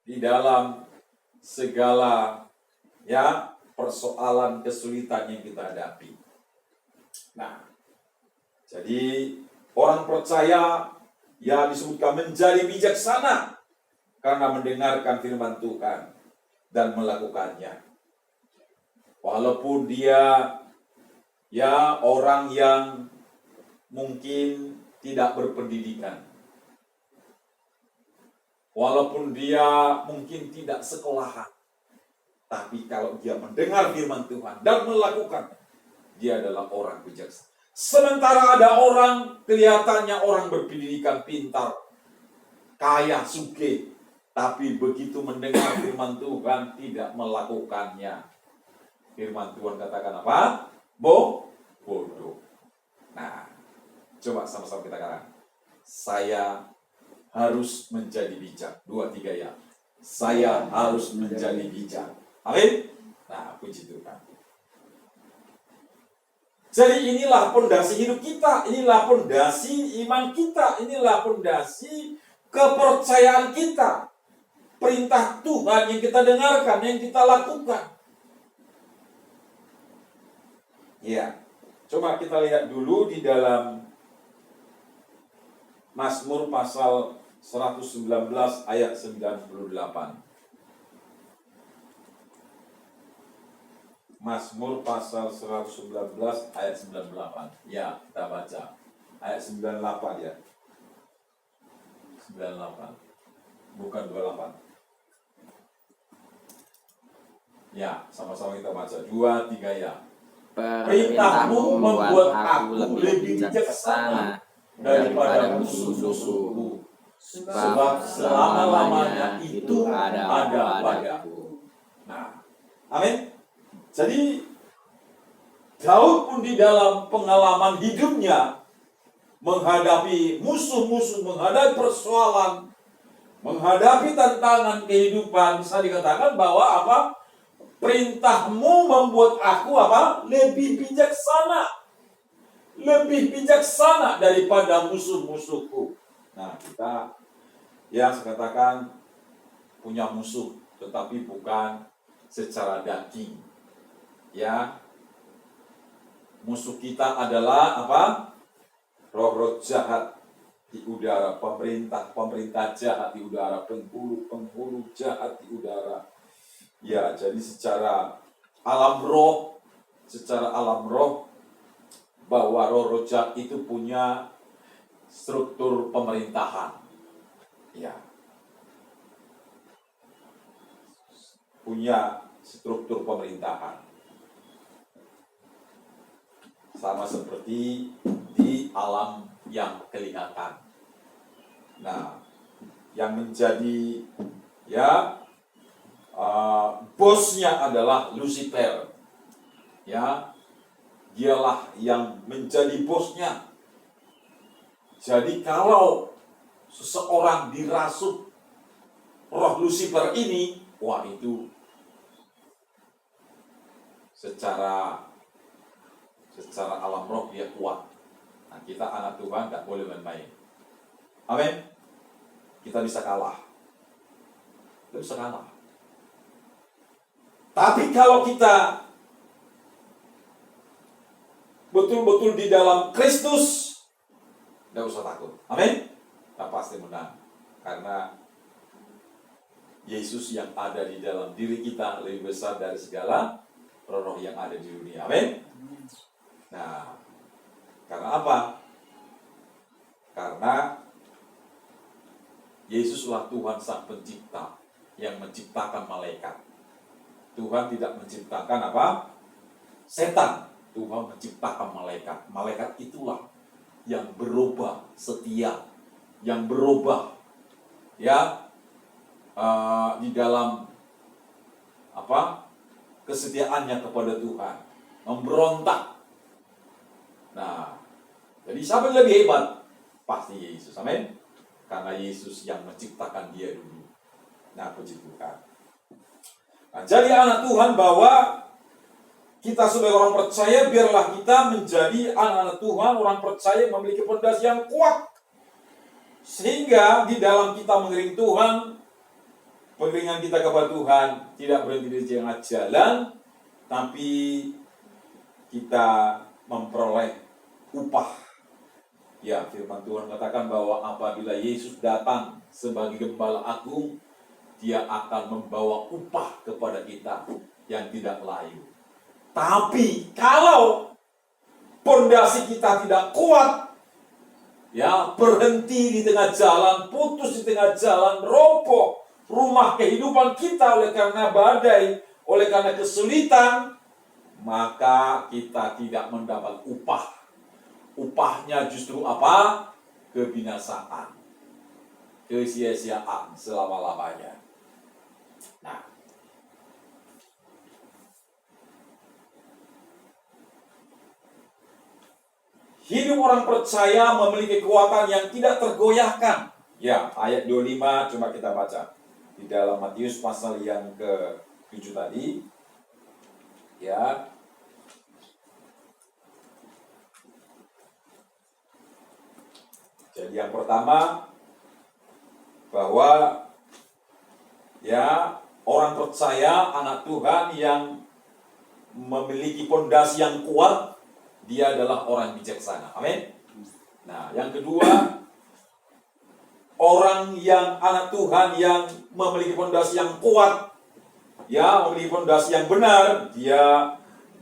di dalam segala persoalan kesulitan yang kita hadapi. Nah, jadi orang percaya disebutkan menjadi bijaksana karena mendengarkan firman Tuhan dan melakukannya. Walaupun dia orang yang mungkin tidak berpendidikan, walaupun dia mungkin tidak sekolahan, tapi kalau dia mendengar firman Tuhan dan melakukan, dia adalah orang bijaksana. Sementara ada orang kelihatannya orang berpendidikan, pintar, kaya, sugih, tapi begitu mendengar firman Tuhan tidak melakukannya. Firman Tuhan katakan apa? Bodoh. Nah, coba sama-sama kita katakan. Saya harus menjadi bijak. 2, 3 ya. Saya harus menjadi bijak. Amin. Nah, puji Tuhan. Jadi inilah pondasi hidup kita, inilah pondasi iman kita, inilah pondasi kepercayaan kita. Perintah Tuhan yang kita dengarkan, yang kita lakukan. Ya, coba kita lihat dulu di dalam Mazmur pasal 119 ayat 98. Mazmur pasal 119 ayat 98. Ya, kita baca. Ayat 98 ya. 98. Bukan 28. Ya, sama-sama kita baca. 2, 3 ya. Perintahmu membuat aku lebih bijaksana daripada musuh-musuhku, sebab selama-lamanya itu ada padaku. Nah, amin. Jadi Daud pun di dalam pengalaman hidupnya menghadapi musuh-musuh, menghadapi persoalan, menghadapi tantangan kehidupan, bisa dikatakan bahwa apa? Perintahmu membuat aku apa? Lebih bijaksana. Lebih bijaksana daripada musuh-musuhku. Nah, kita saya katakan punya musuh, tetapi bukan secara daging. Ya. Musuh kita adalah apa? Roh-roh jahat di udara, pemerintah jahat di udara, penghulu jahat di udara. Ya, jadi secara alam roh bahwa roh jahat itu punya struktur pemerintahan. Ya. Punya struktur pemerintahan. Sama seperti di alam yang kelihatan. Nah, yang menjadi bosnya adalah Lucifer. Ya, dialah yang menjadi bosnya. Jadi kalau seseorang dirasuk roh Lucifer ini, wah itu secara alam roh dia kuat. Nah, kita anak Tuhan tidak boleh main-main. Amin. Kita bisa kalah. Tapi kalau kita betul-betul di dalam Kristus, tidak usah takut. Amin. Kita pasti menang. Karena Yesus yang ada di dalam diri kita lebih besar dari segala roh yang ada di dunia. Amin. Nah, karena apa? Karena Yesuslah Tuhan Sang Pencipta yang menciptakan malaikat. Tuhan tidak menciptakan apa? Setan. Tuhan menciptakan malaikat. Malaikat itulah yang berubah setia, yang berubah di dalam apa? Kesetiaannya kepada Tuhan, memberontak. Nah, jadi siapa yang lebih hebat? Pasti Yesus. Amin. Karena Yesus yang menciptakan dia dulu. Nah, puji Tuhan. Nah, jadi anak Tuhan, bahwa kita sebagai orang percaya, biarlah kita menjadi anak-anak Tuhan, orang percaya memiliki pondasi yang kuat. Sehingga di dalam kita mengiring Tuhan, pengiringan kita kepada Tuhan tidak berhenti di tengah jalan, tapi kita memperoleh upah. Ya, firman Tuhan katakan bahwa apabila Yesus datang sebagai Gembala Agung, Dia akan membawa upah kepada kita yang tidak layu. Tapi kalau pondasi kita tidak kuat, ya, berhenti di tengah jalan, putus di tengah jalan, roboh rumah kehidupan kita oleh karena badai, oleh karena kesulitan, maka kita tidak mendapat upah. Upahnya justru apa? Kebinasaan, kesia-siaan selama-lamanya. Nah, hidup orang percaya memiliki kekuatan yang tidak tergoyahkan. Ya, ayat 25 coba kita baca. Di dalam Matius pasal yang ke-7 tadi. Ya. Jadi yang pertama, bahwa ya, orang percaya, anak Tuhan yang memiliki pondasi yang kuat, dia adalah orang bijaksana. Amin. Nah, yang kedua, orang yang anak Tuhan yang memiliki pondasi yang kuat, ya, memiliki pondasi yang benar,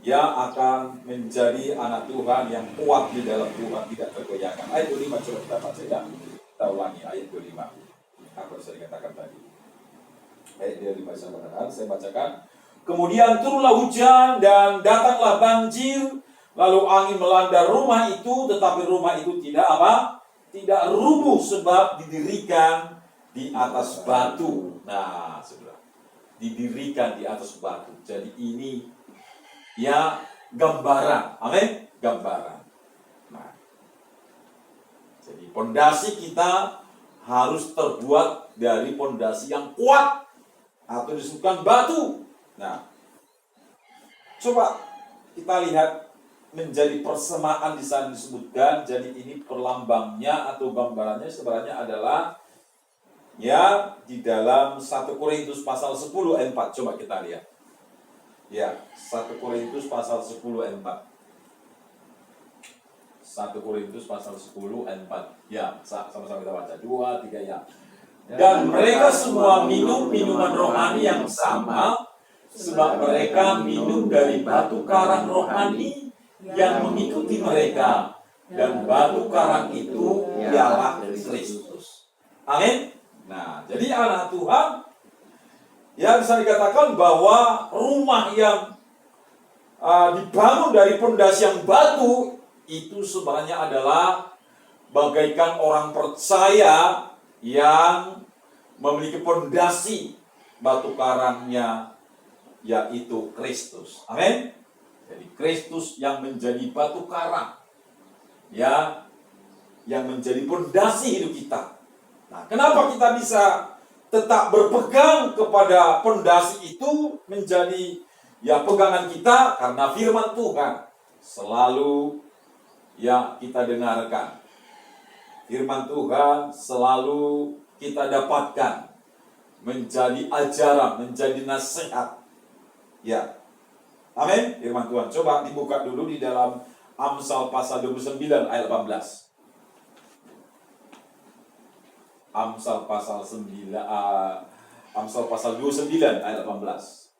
dia akan menjadi anak Tuhan yang kuat di dalam Tuhan, tidak tergoyahkan. Ayat 25 coba kita baca ya. Kita ulangi ayat 25. Apa yang saya katakan tadi? Ayat 25 saya bacakan. Kemudian turunlah hujan dan datanglah banjir, lalu angin melanda rumah itu, tetapi rumah itu tidak apa? Tidak rubuh sebab didirikan di atas batu. Nah, saudara, didirikan di atas batu. Jadi ini ya gambaran, amin, gambaran. Nah, jadi pondasi kita harus terbuat dari pondasi yang kuat atau disebutkan batu. Nah, coba kita lihat menjadi persamaan di sana disebutkan. Jadi ini perlambangnya atau gambarannya sebenarnya adalah ya di dalam 1 Korintus pasal 10 ayat 4. Coba kita lihat. Ya, 1 Korintus pasal 10 ayat 4. 1 Korintus pasal 10 ayat 4. Ya, sama-sama kita baca. 2, 3 ya. Dan mereka semua minum minuman rohani yang sama, sebab mereka minum dari batu karang rohani yang mengikuti mereka, dan batu karang itu ialah Kristus. Amin. Nah, jadi anak Tuhan, ya bisa dikatakan bahwa rumah yang dibangun dari pondasi yang batu itu sebenarnya adalah bagaikan orang percaya yang memiliki pondasi batu karangnya, yaitu Kristus. Amin. Jadi Kristus yang menjadi batu karang, ya, yang menjadi pondasi hidup kita. Nah, kenapa kita bisa tetap berpegang kepada pondasi itu menjadi ya pegangan kita? Karena firman Tuhan selalu ya kita dengarkan. Firman Tuhan selalu kita dapatkan menjadi ajaran, menjadi nasihat. Ya. Amin. Firman Tuhan. Coba dibuka dulu di dalam Amsal pasal 29 ayat 18. Amsal pasal 29 ayat 18.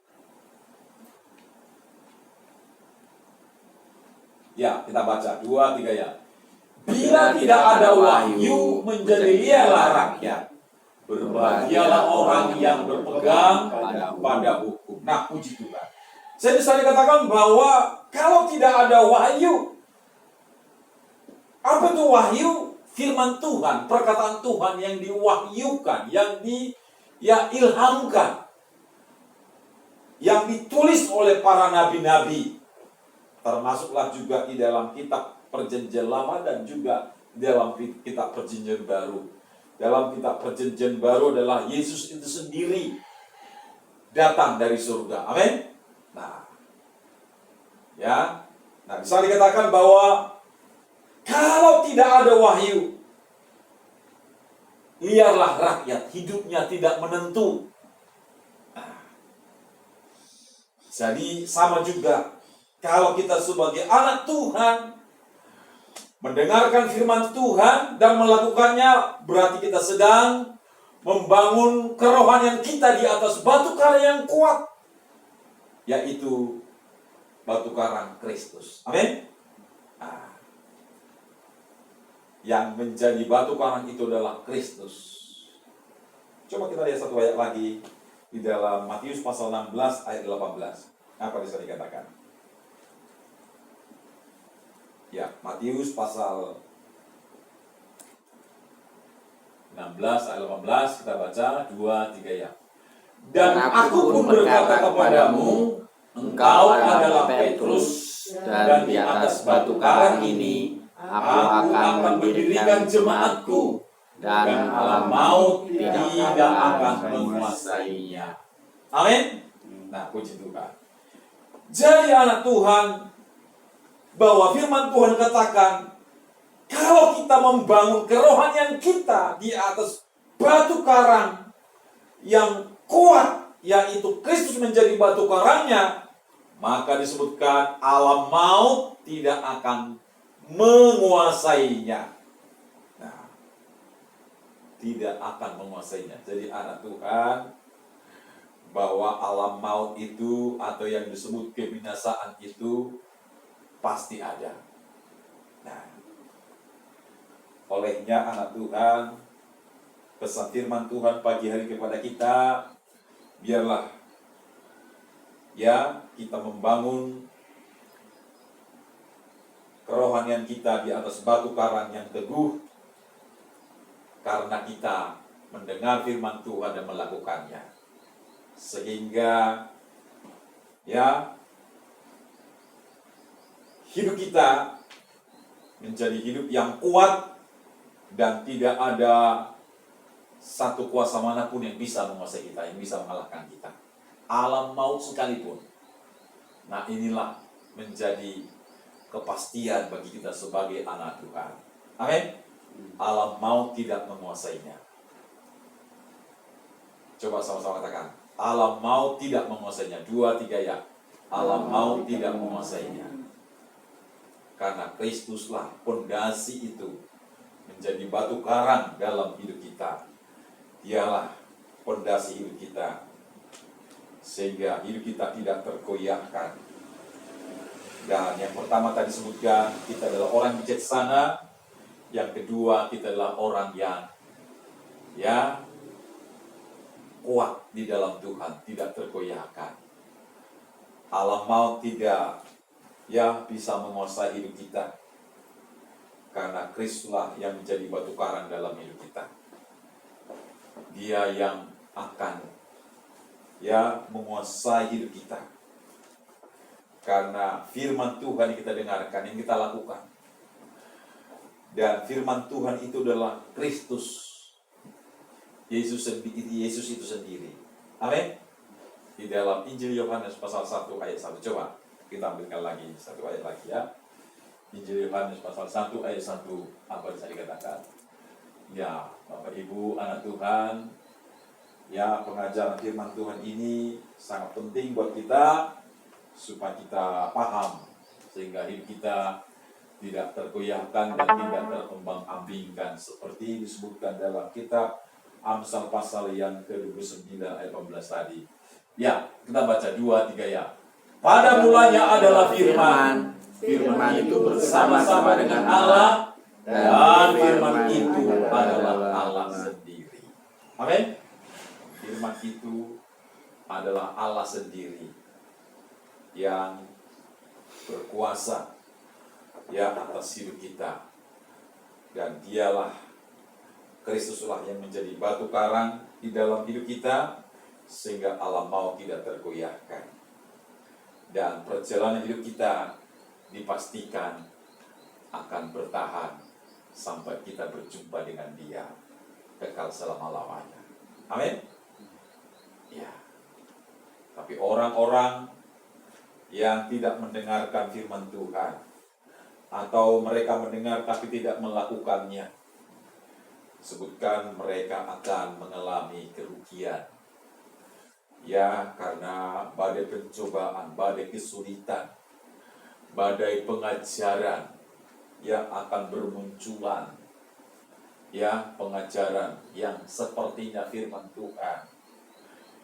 Ya, kita baca 2, 3 ya. Bila tidak ada wahyu, menjadilah rakyat. Berbahagialah orang yang berpegang pada hukum. Nah, puji Tuhan. Saya bisa dikatakan bahwa kalau tidak ada wahyu, apa itu wahyu? Firman Tuhan, perkataan Tuhan yang diwahyukan, yang ilhamkan, yang ditulis oleh para nabi-nabi, termasuklah juga di dalam kitab Perjanjian Lama dan juga dalam kitab Perjanjian Baru. Dalam kitab Perjanjian Baru adalah Yesus itu sendiri datang dari surga. Amin. Nah, ya, bisa dikatakan bahwa kalau tidak ada wahyu, liarlah rakyat, hidupnya tidak menentu. Jadi sama juga, kalau kita sebagai anak Tuhan mendengarkan firman Tuhan dan melakukannya, berarti kita sedang membangun kerohanian kita di atas batu karang yang kuat, yaitu batu karang Kristus. Amin. Nah, yang menjadi batu karang itu adalah Kristus. Coba kita lihat satu ayat lagi di dalam Matius pasal 16 ayat 18. Apa bisa dikatakan? Ya, Matius pasal 16 ayat 18, kita baca 2-3 ya. Dan aku pun berkata kepadamu, engkau adalah Petrus, dan di atas batu karang ini aku akan mendirikan jemaatku, dan alam maut tidak akan menguasainya. Amin. Nah, puji Tuhan. Jadi anak Tuhan, bahwa firman Tuhan katakan, kalau kita membangun kerohanian kita di atas batu karang yang kuat, yaitu Kristus menjadi batu karangnya, maka disebutkan alam maut tidak akan menguasainya. Nah, tidak akan menguasainya. Jadi anak Tuhan, bahwa alam maut itu atau yang disebut kebinasaan itu pasti ada. Nah, olehnya anak Tuhan, pesan firman Tuhan pagi hari kepada kita, biarlah ya kita membangun kerohanian kita di atas batu karang yang teguh, karena kita mendengar firman Tuhan dan melakukannya, sehingga ya hidup kita menjadi hidup yang kuat dan tidak ada satu kuasa manapun yang bisa menguasai kita, yang bisa mengalahkan kita. Alam maut sekalipun. Nah, inilah menjadi kepastian bagi kita sebagai anak Tuhan. Amin. Alam maut tidak menguasainya. Coba sama-sama katakan, alam maut tidak menguasainya. 2-3 ya. Alam maut tidak menguasainya. Karena Kristuslah pondasi itu menjadi batu karang dalam hidup kita. Dialah pondasi hidup kita, sehingga hidup kita tidak tergoyahkan. Dan yang pertama tadi disebutkan, kita adalah orang bijaksana. Yang kedua, kita adalah orang yang ya kuat di dalam Tuhan, tidak tergoyahkan. Alam maut tidak ya bisa menguasai hidup kita, karena Kristuslah yang menjadi batu karang dalam hidup kita. Dia yang akan ya menguasai hidup kita, karena firman Tuhan yang kita dengarkan, yang kita lakukan. Dan firman Tuhan itu adalah Kristus, Yesus itu sendiri. Amin. Di dalam Injil Yohanes pasal 1 ayat 1. Coba kita ambilkan lagi satu ayat lagi ya. Injil Yohanes pasal 1 ayat 1. Apa bisa dikatakan? Ya, Bapak Ibu anak Tuhan, ya, pengajaran firman Tuhan ini sangat penting buat kita, supaya kita paham, sehingga hidup kita tidak tergoyahkan dan tidak terombang-ambingkan, seperti disebutkan dalam kitab Amsal pasal yang ke-29 ayat 18 tadi. Ya, kita baca 2-3 ya. Pada mulanya adalah firman, firman itu bersama-sama dengan Allah, dan firman itu adalah Allah sendiri. Amin. Firman itu adalah Allah sendiri yang berkuasa ya atas hidup kita. Dan dialah Kristuslah yang menjadi batu karang di dalam hidup kita, sehingga alam maut tidak tergoyahkan. Dan perjalanan hidup kita dipastikan akan bertahan sampai kita berjumpa dengan Dia kekal selama-lamanya. Amin. Ya. Tapi orang-orang yang tidak mendengarkan firman Tuhan, atau mereka mendengar tapi tidak melakukannya, sebutkan mereka akan mengalami kerugian, Ya, karena badai pencobaan, badai kesulitan, badai pengajaran yang akan bermunculan. Ya, pengajaran yang sepertinya firman Tuhan.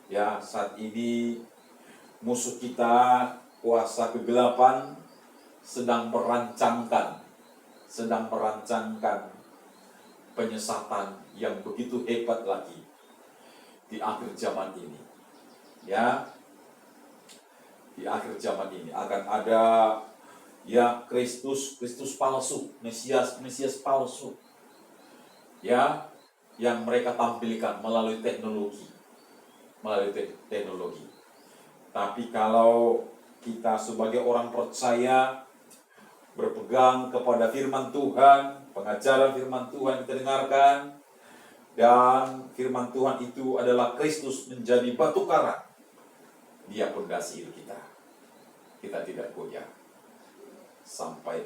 Ya, saat ini musuh kita, kuasa kegelapan, sedang merancangkan penyesatan yang begitu hebat lagi di akhir zaman ini. Ya, di akhir zaman ini akan ada ya Kristus palsu, Mesias palsu. Ya, yang mereka tampilkan melalui teknologi. Tapi kalau kita sebagai orang percaya berpegang kepada firman Tuhan, pengajaran firman Tuhan kita dengarkan, dan firman Tuhan itu adalah Kristus menjadi batu karang. Dia pondasi hidup kita. Kita tidak goyah sampai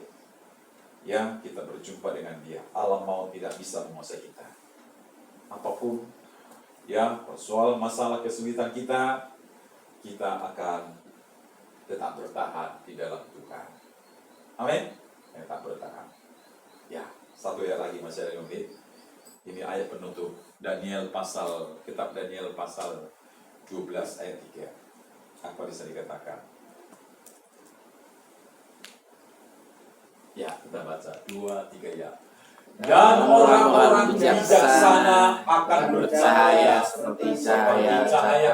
ya kita berjumpa dengan Dia. Alam maut tidak bisa menguasai kita. Apapun ya persoalan masalah kesulitan kita akan tetap bertahan di dalam Tuhan. Amin. Tetap bertahan. Ya, satu ayat lagi masih ada yang ini ayat penutup kitab Daniel pasal 12 ayat 3. Apa bisa dikatakan? Ya, kita baca 2-3 ya. Dan orang-orang bijaksana akan bercahaya seperti cahaya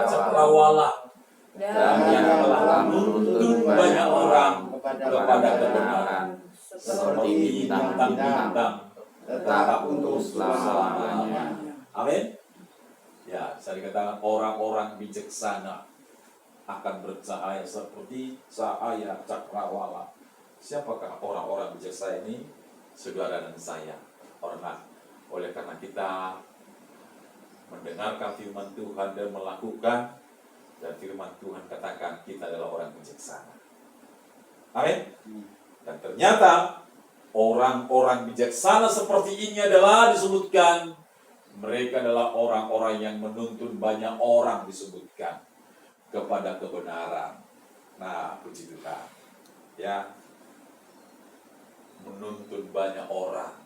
cakrawala, dan yang telah menuntun banyak orang kepada kebenaran seperti bintang-bintang tetap untuk selama-lamanya. Amin. Ya, saya dikatakan orang-orang bijaksana akan bercahaya seperti cahaya cakrawala. Siapakah orang-orang bijaksana ini? Saudara dan saya. Oleh karena kita mendengarkan firman Tuhan dan melakukan, dan firman Tuhan katakan kita adalah orang bijaksana. Amin. Dan ternyata orang-orang bijaksana seperti ini adalah disebutkan mereka adalah orang-orang yang menuntun banyak orang, disebutkan kepada kebenaran. Nah, puji Tuhan. Ya, menuntun banyak orang.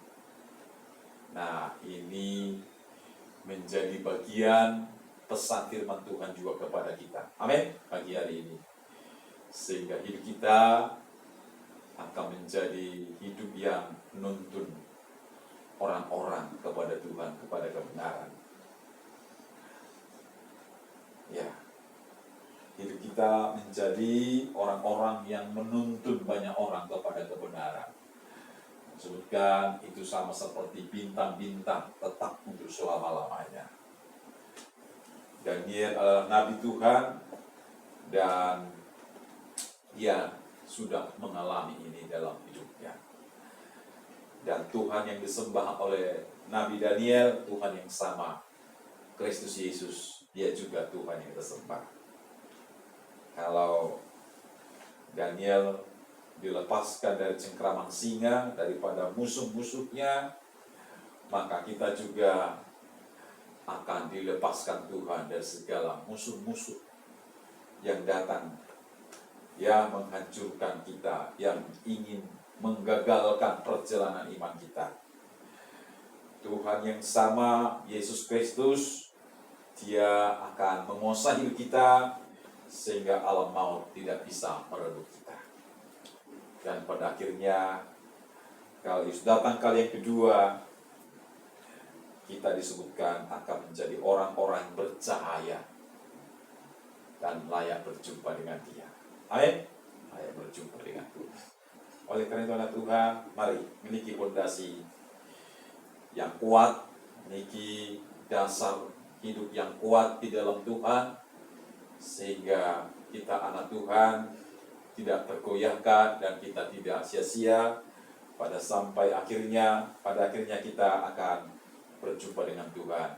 Nah, ini menjadi bagian pesan firman Tuhan juga kepada kita. Amin. Pagi hari ini. Sehingga hidup kita akan menjadi hidup yang menuntun orang-orang kepada Tuhan, kepada kebenaran. Ya. Hidup kita menjadi orang-orang yang menuntun banyak orang kepada kebenaran. Sebutkan itu sama seperti bintang-bintang tetap untuk selama-lamanya. Daniel adalah nabi Tuhan dan dia sudah mengalami ini dalam hidupnya. Dan Tuhan yang disembah oleh Nabi Daniel, Tuhan yang sama, Kristus Yesus, dia juga Tuhan yang disembah. Kalau Daniel dilepaskan dari cengkraman singa, daripada musuh-musuhnya, maka kita juga akan dilepaskan Tuhan dari segala musuh-musuh yang datang, yang menghancurkan kita, yang ingin menggagalkan perjalanan iman kita. Tuhan yang sama, Yesus Kristus, dia akan menguasai hidup kita, sehingga alam maut tidak bisa merebut kita. Dan pada akhirnya, kalau Yesus datang kali yang kedua, kita disebutkan akan menjadi orang-orang yang bercahaya dan layak berjumpa dengan Dia. Amin. Layak berjumpa dengan Tuhan. Oleh karena itu anak Tuhan, mari miliki fondasi yang kuat, miliki dasar hidup yang kuat di dalam Tuhan, sehingga kita anak Tuhan tidak tergoyahkan dan kita tidak sia-sia pada akhirnya kita akan berjumpa dengan Tuhan,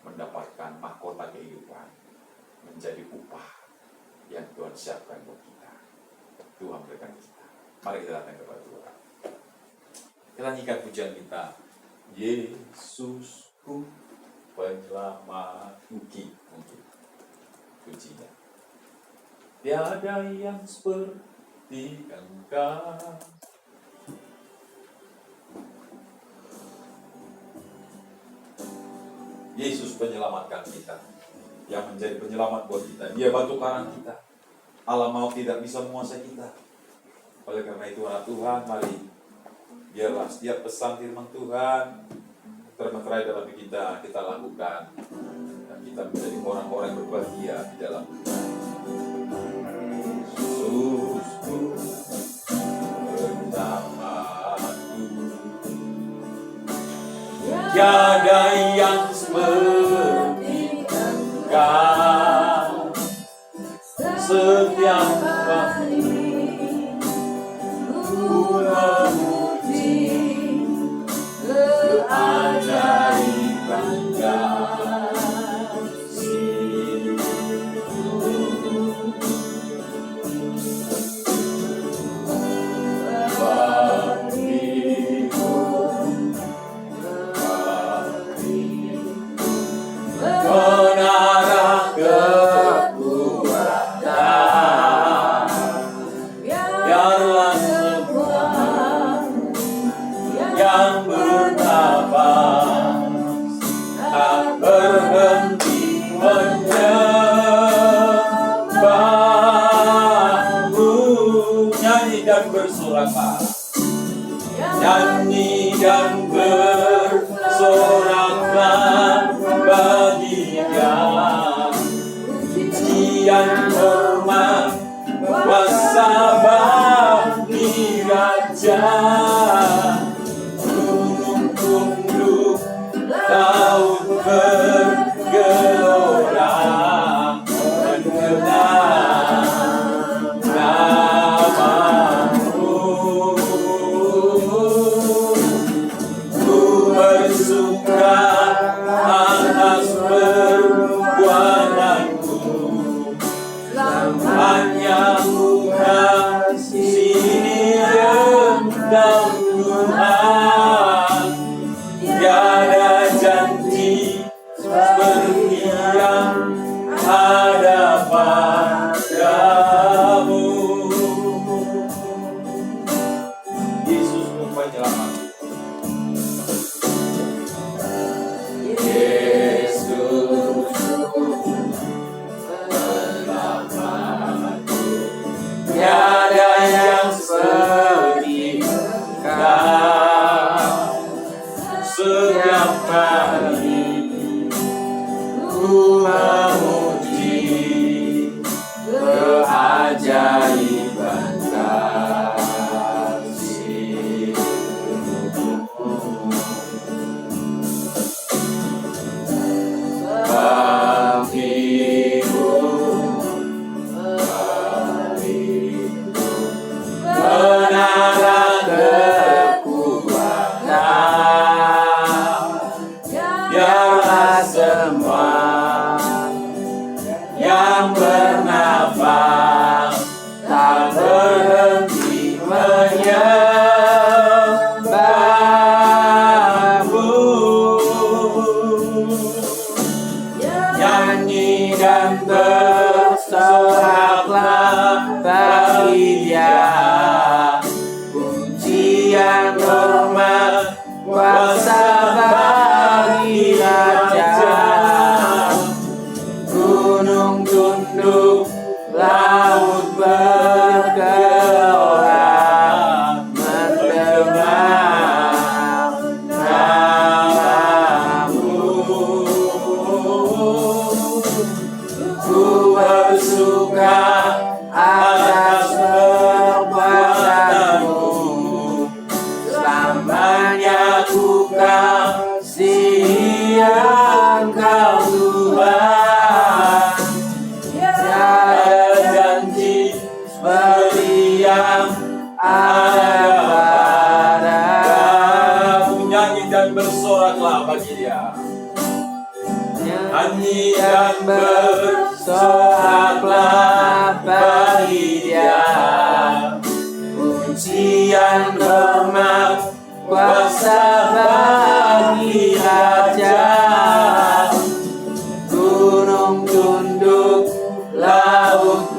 mendapatkan mahkota kehidupan, menjadi upah yang Tuhan siapkan buat kita. Tuhan berikan kita. Mari kita datang kepada Tuhan. Kita nyanyikan pujian kita. Yesusku penyelamatku, mungkin. pujinya. Tiada yang seperti Engkau. Yesus penyelamatkan kita, yang menjadi penyelamat buat kita. Dia batu karang kita. Alam maut tidak bisa menguasai kita. Oleh karena itu anak Tuhan, mari biarlah setiap pesan firman Tuhan termeterai dalam kita lakukan, dan kita menjadi orang-orang yang berbahagia di dalam Tuhan. Yesusku bersamaku, tiada yang seperti Engkau. Setiap hari ku memuji keajaiban kasih-Mu. Menara kekuatan, biarlah semua yang bernafas tak berhenti menyembah-Mu. Nyanyi dan bersoraklah, nyanyi dan bersoraklah bagi Dia. Pujian hormat kuasa bagi Raja. Gunung tunduk, laut bergelora mengenang nama-Mu. Ku bersuka atas perbuatanku, hanya Mu kasih Engkau Tuhan. Tiada janji seperti yang ada padamu. Yesus penyelamat. Yesus penyelamatku, tiada yang seperti Engkau. Setiap hari ku memuji keajaiban kasih-Mu. Bagi-Mu menara kekuatan, biarlah semua yang bernafas tak berhenti menyembah-Mu. Nyanyi dan bersoraklah bagi Dia. Pujian hormat kuasa bagi Raja. Gunung tunduk, laut bergelora mendengar nama-Mu. Ku bersuka atas perbuatanmu, selamanya ku kasih Engkau Tuhan. Tiada janji seperti yang ada padamu. Nyanyi dan bersoraklah bagi Dia. Nyanyi dan bersoraklah bagi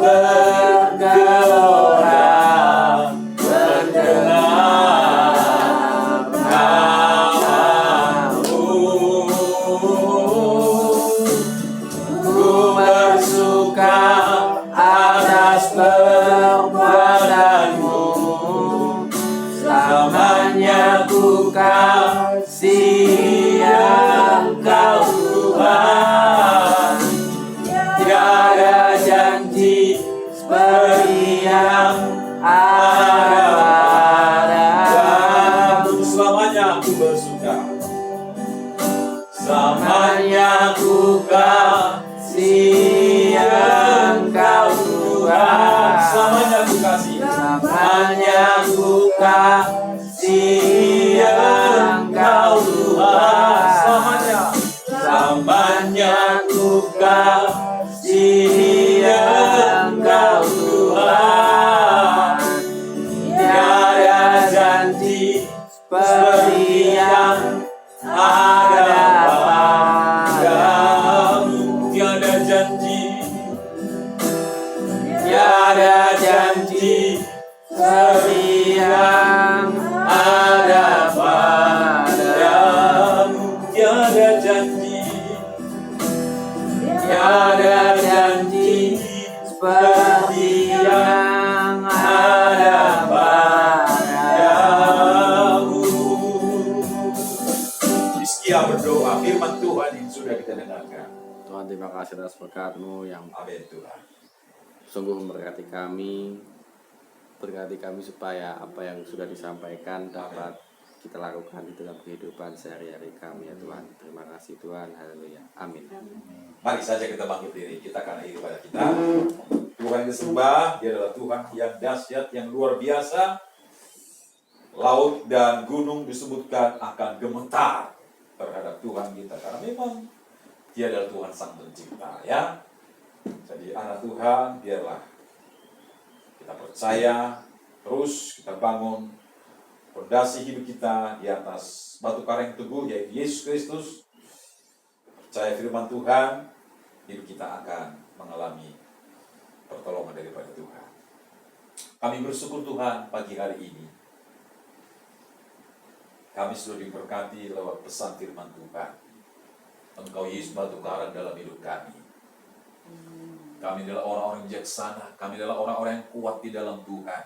bergelora mendengar namamu. Ku bersuka atas perbuatanmu, selamanya ku kasih Engkau Tuhan. Tiada janji seperti yang ada padamu. Selamanya aku bersuka, Selamanya ku kasih Engkau Tuhan. selamanya aku kasih. Selamanya ku kasih Engkau Tuhan. Selamanya ku kasih Engkau Tuhan. Tiada janji seperti yang ada padamu. Tiada janji, Tiada janji seperti yang ada padamu. tiada janji, Tiada janji seperti yang ada padamu. Hizkia berdoa, firman Tuhan yang sudah kita dengarkan. Tuhan, terima kasih atas berkat-Mu yang Amin Tuhan. sungguh memberkati kami. Berkati kami supaya apa yang sudah disampaikan dapat kita lakukan di dalam kehidupan sehari-hari kami ya Tuhan. Terima kasih Tuhan. Haleluya. Amin. Mari saja kita bangkit diri, kita akan iri pada kita. Tuhan yang disembah, Dia adalah Tuhan yang dahsyat, yang luar biasa. Laut dan gunung disebutkan akan gemetar terhadap Tuhan kita, karena memang Dia adalah Tuhan Sang Pencipta, ya. Jadi anak Tuhan, biarlah kita percaya, terus kita bangun fondasi hidup kita di atas batu karang yang teguh, yaitu Yesus Kristus. Percaya firman Tuhan, hidup kita akan mengalami pertolongan daripada Tuhan. Kami bersyukur Tuhan pagi hari ini. Kami sudah diberkati lewat pesan firman Tuhan. Engkau Yesus batu karang dalam hidup kami. Kami adalah orang-orang bijaksana. Kami adalah orang-orang yang kuat di dalam Tuhan.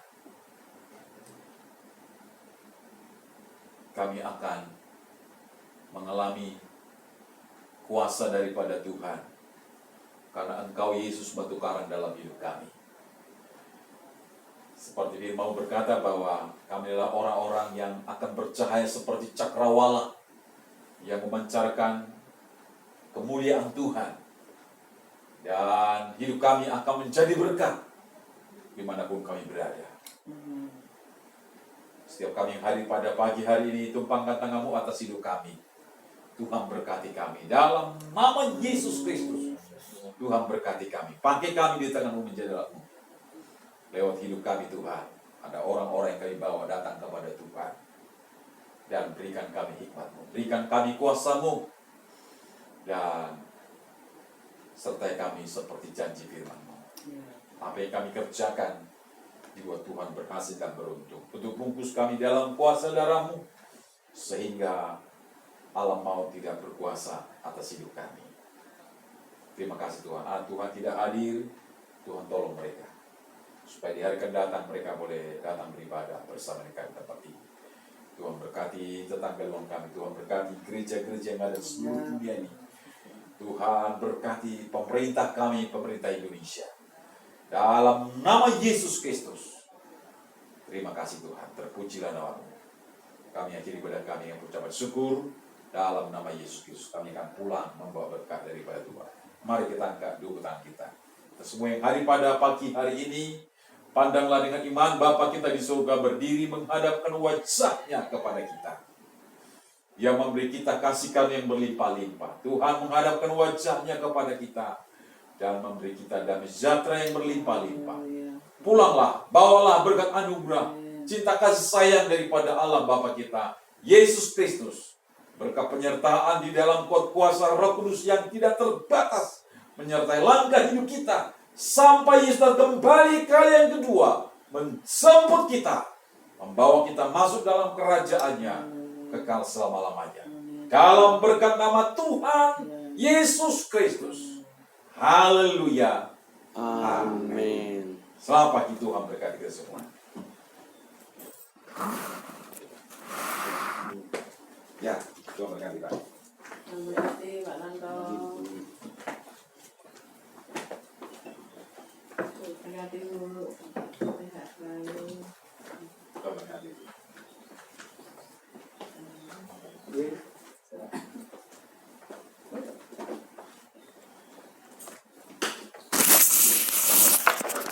Kami akan mengalami kuasa daripada Tuhan. Karena Engkau Yesus batu karang dalam hidup kami. Seperti firman berkata bahwa kami adalah orang-orang yang akan bercahaya seperti cakrawala yang memancarkan kemuliaan Tuhan. Dan hidup kami akan menjadi berkat dimanapun kami berada. Setiap kami yang hadir pada pagi hari ini, tumpangkan tangan-Mu atas hidup kami. Tuhan berkati kami. Dalam nama Yesus Kristus, Tuhan berkati kami. Pakai kami di tangan-Mu menjadi alat-Mu. Lewat hidup kami Tuhan, ada orang-orang yang kami bawa datang kepada Tuhan. Dan berikan kami hikmat-Mu, berikan kami kuasa-Mu. Dan sertai kami seperti janji firman-Mu. Apa yang kami kerjakan, dibuat Tuhan berhasil dan beruntung. Untuk bungkus kami dalam kuasa darah-Mu, sehingga alam maut tidak berkuasa atas hidup kami. Terima kasih Tuhan. Tuhan tidak hadir, Tuhan tolong mereka. Supaya di hari akan datang mereka boleh datang beribadah bersama dengan kami tempat ini. Tuhan berkati tetangga luang kami. Tuhan berkati gereja-gereja yang ada di seluruh dunia ini. Tuhan berkati pemerintah kami, pemerintah Indonesia. Dalam nama Yesus Kristus. Terima kasih Tuhan. Terpujilah nama-Mu. Kami akhiri ibadah kami yang ucapan syukur. Dalam nama Yesus Kristus kami akan pulang membawa berkat daripada Tuhan. Mari kita angkat dua tangan kita. Kita semua yang hadir pada pagi hari ini, pandanglah dengan iman Bapa kita di surga berdiri menghadapkan wajah-Nya kepada kita. Yang memberi kita kasih karunia yang berlimpah-limpah. Tuhan menghadapkan wajah-Nya kepada kita dan memberi kita damai sejahtera yang berlimpah-limpah. Pulanglah, bawalah berkat anugerah, cinta kasih sayang daripada Allah Bapa kita, Yesus Kristus. Berkat penyertaan di dalam kuat kuasa Roh Kudus yang tidak terbatas menyertai langkah hidup kita sampai Yesus kembali kali yang kedua menjemput kita, membawa kita masuk dalam kerajaannya kekal selama-lamanya. Dalam berkat nama Tuhan Yesus Kristus. Haleluya. Amin. Selamat pagi, Tuhan berkati kita semua. Ya, Tuhan berkati kita. Berarti Pak Nanto. Berarti dulu. Sehat selalu. Tuhan berkati.